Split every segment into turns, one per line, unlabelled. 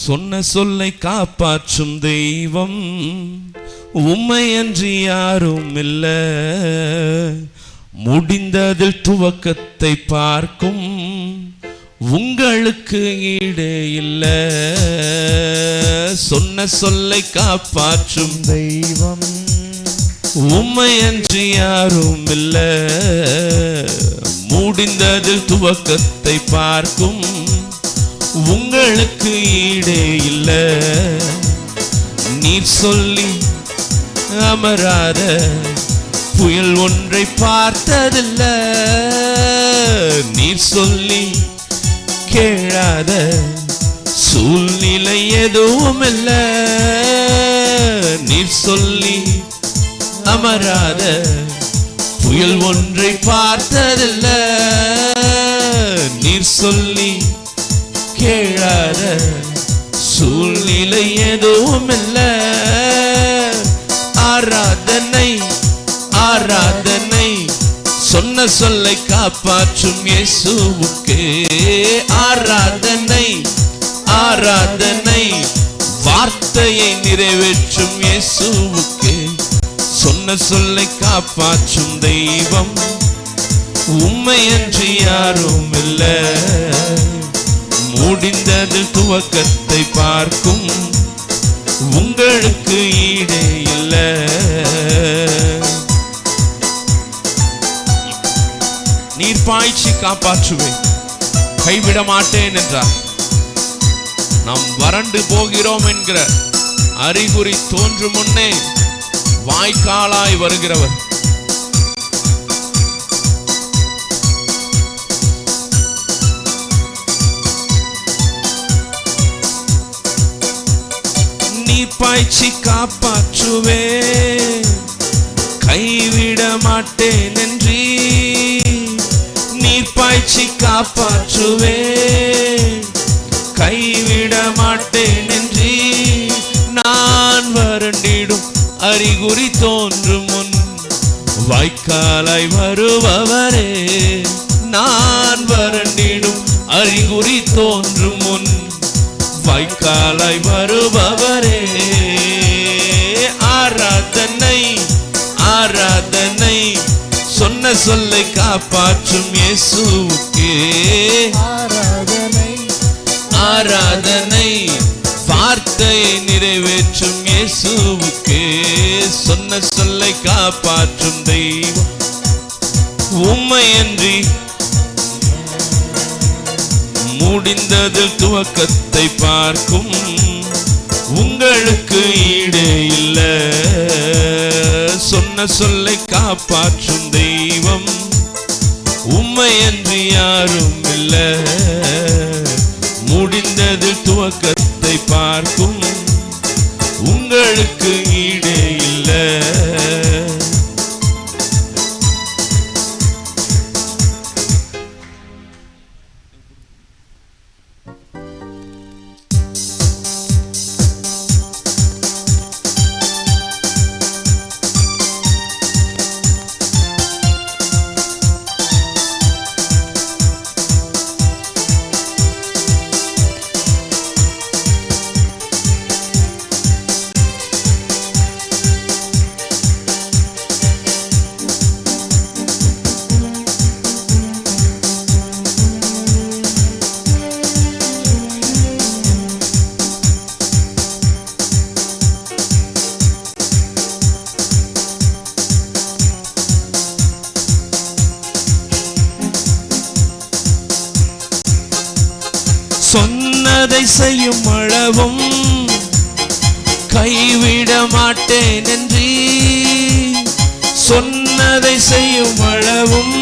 சொன்ன சொல்லை காப்பாற்றும் தெய்வம் உம்மையன்றி யாரும் இல்ல. முடிந்ததில் துவக்கத்தை பார்க்கும் உங்களுக்கு ஈடு இல்ல. சொன்ன சொல்லை காப்பாற்றும்
தெய்வம்
உம்மையன்றி யாரும் இல்ல. முடிந்ததில் துவக்கத்தை பார்க்கும் உங்களுக்கு ஈடே இல்ல. நீர் சொல்லி அமராத புயல் ஒன்றை பார்த்ததில்ல. நீர் சொல்லி கேளாத சூழ்நிலை எதுவும் இல்ல. நீர் சொல்லி அமராத புயல் ஒன்றை பார்த்ததில்ல. நீர் சொல்லி கேளாத சூழ்நிலை எதுவும் இல்ல. ஆராதனை ஆராதனை சொன்ன சொல்லை காப்பாற்றும் இயேசுவுக்கே. ஆராதனை ஆராதனை வார்த்தையை நிறைவேற்றும் இயேசுவுக்கே. சொன்ன சொல்லை காப்பாற்றும் தெய்வம் உம்மையன்றி யாரும் இல்ல. முடிந்தது துவக்கத்தை பார்க்கும் உங்களுக்கு ஈடே இல்ல. நீர் பாய்ச்சி காப்பாற்றுவேன், கைவிட மாட்டேன் என்றார். நாம் வறண்டு போகிறோம் என்கிற அறிகுறி தோன்றும் முன்னே வாய்க்காலாய் வருகிறவர். நீர் பாய்ச்சி காப்பாற்றுவேன், கைவிட மாட்டேன் என்றீ. நீர் பாய்ச்சி காப்பாற்றுவேன், கைவிட மாட்டேன் என்றீ. நான் வறண்டிடும் அறிகுறி தோன்றும் முன் வாய்க்காலாய் வருபவரே. நான் வறண்டிடும் அறிகுறி தோன்றும் முன் வாய்க்காலாய் வருபவரே. ஆராதனை ஆராதனை சொன்ன சொல்லை காப்பாற்றும் இயேசுவுக்கே.
ஆராதனை
ஆராதனை வார்த்தையை நிறைவேற்றும் இயேசுவுக்கே. சொன்ன சொல்லை காப்பாற்றும் தெய்வம் உம்மையன்றி முடிந்ததில் துவக்கத்தை பார்க்கும் உங்களுக்கு ஈடே இல்ல. சொன்ன சொல்லை காப்பாற்றும் தெய்வம் உம்மையன்றி யாரும் இல்ல. முடிந்ததில் துவக்கத்தை பார்க்கும் உங்களுக்கு ஈடே இல்ல. சொன்னதை செய்யும் அளவும் கைவிட மாட்டேன் என்றீ. சொன்னதை செய்யும் அளவும்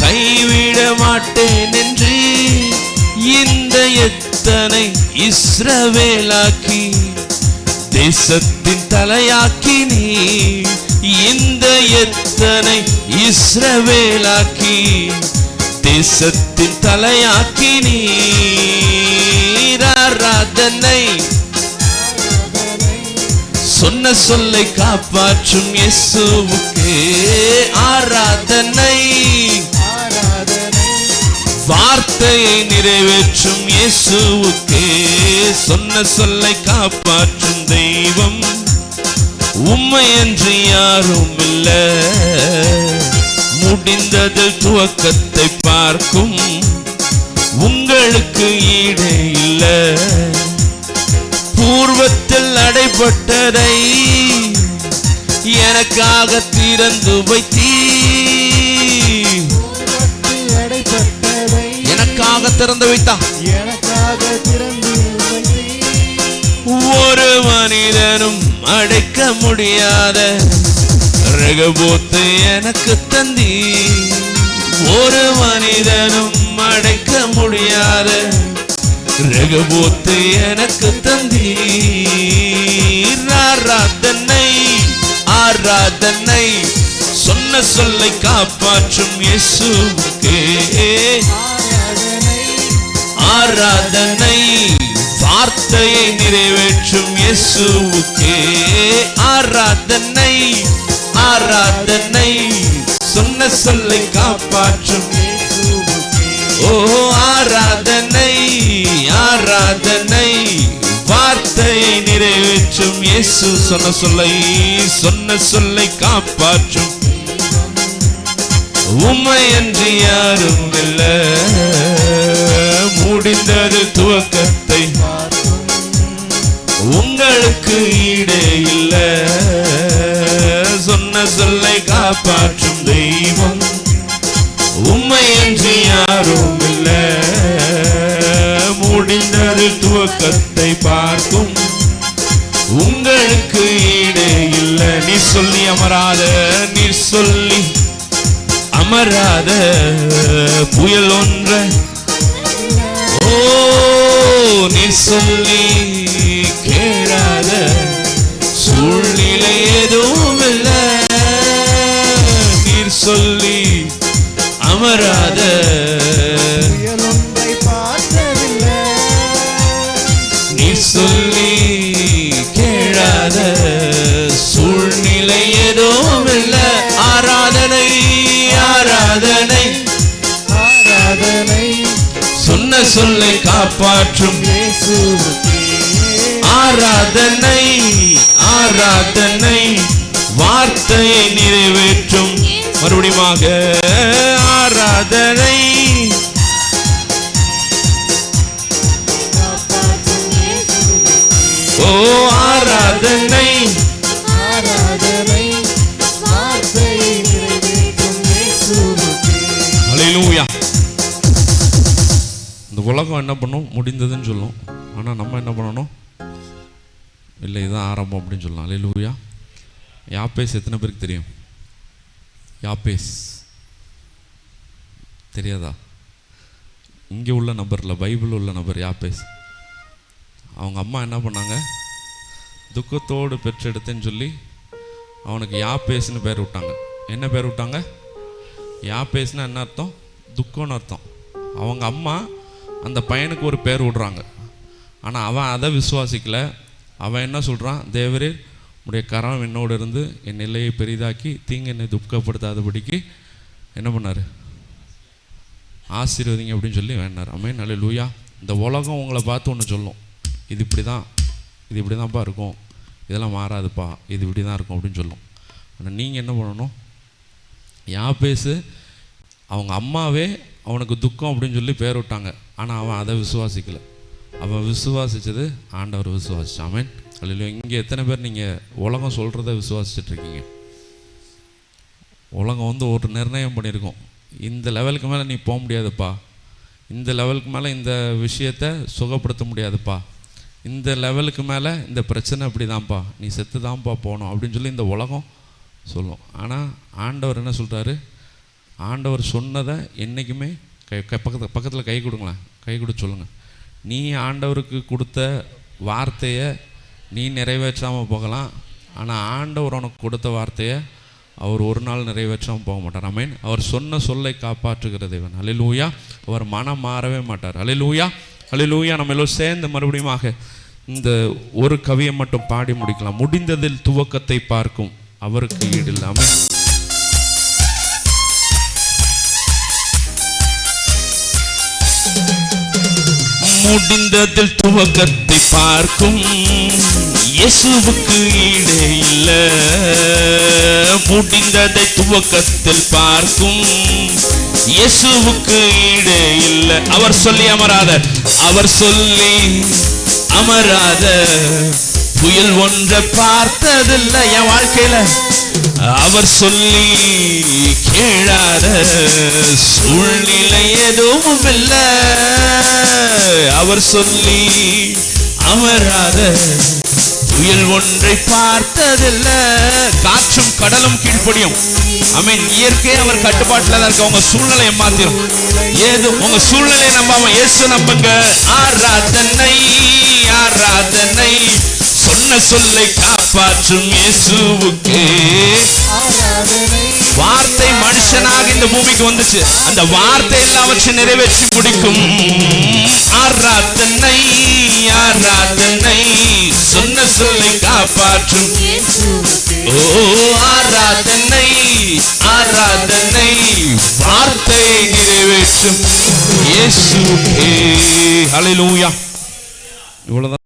கைவிட மாட்டேன் என்றீ. இந்த எத்தனை இஸ்ரவேலாக்கி தேசத்தின் தலையாக்கி நீ. இந்த எத்தனை இஸ்ரவேலாக்கி தேசத்தின் தலையாக்கி நீர். ஆராதனை சொன்ன சொல்லை காப்பாற்றும் இயேசுவுக்கே. ஆராதனை
ஆராதனை
வார்த்தை வார்த்தையை நிறைவேற்றும் இயேசுவுக்கே சொன்ன சொல்லை காப்பாற்றும் தெய்வம் உம்மையன்றி யாரும் இல்ல. முடிந்ததில் துவக்கத்தை பார்க்கும் உங்களுக்கு ஈடே இல்ல. பூர்வத்தில் அடைபட்டதை எனக்காக திறந்து வைத்தீர். எனக்காக திறந்து வைத்தான். ஒரு மனிதனும் அடைக்க முடியாத ரெகபோத்து எனக்கு தந்தி. ஒரு மனிதனும் அடைக்க முடியாத ரெகபோத்து எனக்கு தந்தி. ஆராதனை ஆராதனை சொன்ன சொல்லை காப்பாற்றும் இயேசுவுக்கே ஆராதனை வார்த்தையை நிறைவேற்றும் இயேசுவுக்கே ஆராதனை ஆராதனை சொன்ன சொல்லை காப்பாற்றும் ஓ ஆராதனை ஆராதனை வார்த்தையை நிறைவேற்றும் இயேசு சொன்ன சொல்லை காப்பாற்றும் உம்மையன்றி யாரும் இல்ல. முடிந்தது துவக்கத்தை உங்களுக்கு ஈடே இல்ல. சொன்ன சொல்லை காப்பாற்றும் தெய்வம் உம்மையன்றி யாரும் இல்ல. முடிந்தது துவக்கத்தை பார்க்கும் உங்களுக்கு ஈடே இல்ல. நீ சொல்லி அமராத நீர் சொல்லி அமராத புயல் ஒன்ற ஓ நீர் சொல்லி கேளாத சூழ்நிலை எதுவும் இல்ல. நீர் சொல்லி அமராத நீர் சொல்லி கேளாத சூழ்நிலை எதுவும் இல்ல. ஆராதனை ஆராதனை ஆராதனை சொன்ன சொல்லை காப்பாற்றும் ஆராதனை ஆராதனை வார்த்தையை நிறைவேற்றும் மறுபடியுமாக ஆராதனை ஓ ஆராதனை ஆராதனை வார்த்தையை நிறைவேற்றும் இயேசுவுக்கே. ஹல்லேலூயா. இந்த உலகம் என்ன பண்ணும்? முடிந்ததுன்னு சொல்லும். ஆனால் நம்ம என்ன பண்ணணும்? இல்லை இதுதான் ஆரம்பம் அப்படின்னு சொல்லலாம். ஹல்லேலூயா. யாப்பேஸ் எத்தனை பேருக்கு தெரியும்? யாப்பேஸ் தெரியாதா? இங்கே உள்ள நபரில் பைபிள் உள்ள நபர் யாப்பேஸ். அவங்க அம்மா என்ன பண்ணாங்க? துக்கத்தோடு பெற்றெடுத்தேன்னு சொல்லி அவனுக்கு யாப்பேஸ்னு பேர் விட்டாங்க. என்ன பேர் விட்டாங்க? யாப்பேஸ்னா என்ன அர்த்தம்? துக்கம்னு அர்த்தம். அவங்க அம்மா அந்த பையனுக்கு ஒரு பேர் விடுறாங்க. ஆனால் அவன் அதை விசுவாசிக்கல. அவன் என்ன சொல்கிறான்? தேவரே உடைய கரம் என்னோடு இருந்து என் நிலையை பெரிதாக்கி தீங்கு என்னை துக்கப்படுத்தாதபடிக்கு என்ன பண்ணார்? ஆசீர்வதிங்க அப்படின்னு சொல்லி வேண்டார். ஆமென். ஹல்லேலூயா. இந்த உலகம் உங்களை பார்த்து ஒன்று சொல்லும், இது இப்படி தான்ப்பா இருக்கும், இதெல்லாம் மாறாதுப்பா, இது இப்படி தான் இருக்கும் அப்படின்னு சொல்லும். ஆனால் நீங்கள் என்ன பண்ணணும்? யாப்பேசு அவங்க அம்மாவே அவனுக்கு துக்கம் அப்படின்னு சொல்லி பேர் விட்டாங்க. ஆனால் அவன் அதை விசுவாசிக்கலை. அவன் விசுவாசித்தது ஆண்டவர் விசுவாசிச்சான். ஆமென். அல்லேலூயா. இங்கே எத்தனை பேர் நீங்கள் உலகம் சொல்கிறத விசுவாசிச்சுட்ருக்கீங்க? உலகம் ஒரு நிர்ணயம் பண்ணியிருக்கோம், இந்த லெவலுக்கு மேலே நீ போக முடியாதுப்பா, இந்த லெவலுக்கு மேலே இந்த விஷயத்தை சுகப்படுத்த முடியாதுப்பா, இந்த லெவலுக்கு மேலே இந்த பிரச்சனை இப்படி தான்ப்பா, நீ செத்து தான்ப்பா போகணும் அப்படின்னு சொல்லி இந்த உலகம் சொல்லும். ஆனால் ஆண்டவர் என்ன சொல்கிறாரு? ஆண்டவர் சொன்னதை என்றைக்குமே பக்கத்தில் கை கொடுங்களேன், கை கொடுத்து சொல்லுங்கள். நீ ஆண்டவருக்கு கொடுத்த வார்த்தையை நீ நிறைவேற்றாமல் போகலாம், ஆனால் ஆண்டவர் உனக்கு கொடுத்த வார்த்தையை அவர் ஒரு நாள் நிறைவேற்றாமல் போக மாட்டார். ஆமென். அவர் சொன்ன சொல்லை காப்பாற்றுகிற தேவன். ஹல்லேலூயா. அவர் மனம் மாறவே மாட்டார். ஹல்லேலூயா. ஹல்லேலூயா. நம்ம எல்லோரும் சேர்ந்து மறுபடியும் இந்த ஒரு கவியை மட்டும் பாடி முடிக்கலாம். முடிந்ததில் துவக்கத்தை பார்க்கும் அவருக்கு ஈடில்லை. ஆமென். முடிந்ததில் துவக்கத்தை பார்க்கும் இயேசுவுக்கு ஈடே இல்ல. முடிந்ததை துவக்கத்தில் பார்க்கும் இயேசுவுக்கு ஈடே இல்ல. அவர் சொல்லி அமராத, அவர் சொல்லி அமராத புயல் ஒன்றை பார்த்ததில்லை என் வாழ்க்கையில. அவர் சொல்லி கேளாத சூழ்நிலை எதுவும் இல்லை. அவர் சொல்லி அமராத புயல் ஒன்றை பார்த்ததில்லை. காற்றும் கடலும் கீழ்ப்படியும். ஆமென். இயற்கையை அவர் கட்டுப்பாட்டுல தான் இருக்க. உங்க சூழ்நிலையை மாத்திரும். ஏது உங்க சூழ்நிலையை நம்பாம இயேசு நம்புங்க. ஆராதனை ஆராதனை சொன்ன சொல்லை காப்பாற்றும் இயேசுவுக்கு வார்த்தை மனுஷனாக இந்த பூமிக்கு வந்துச்சு. அந்த வார்த்தை எல்லாவற்றையும் நிறைவேற்றி முடிக்கும். ஆராதனை ஆராதனை சொன்ன சொல்லை காப்பாற்றும். ஓ ஆராதனை ஆராதனை வார்த்தை நிறைவேற்றும் இயேசுவுக்கே. ஹல்லேலூயா. இவ்வளவுதான்.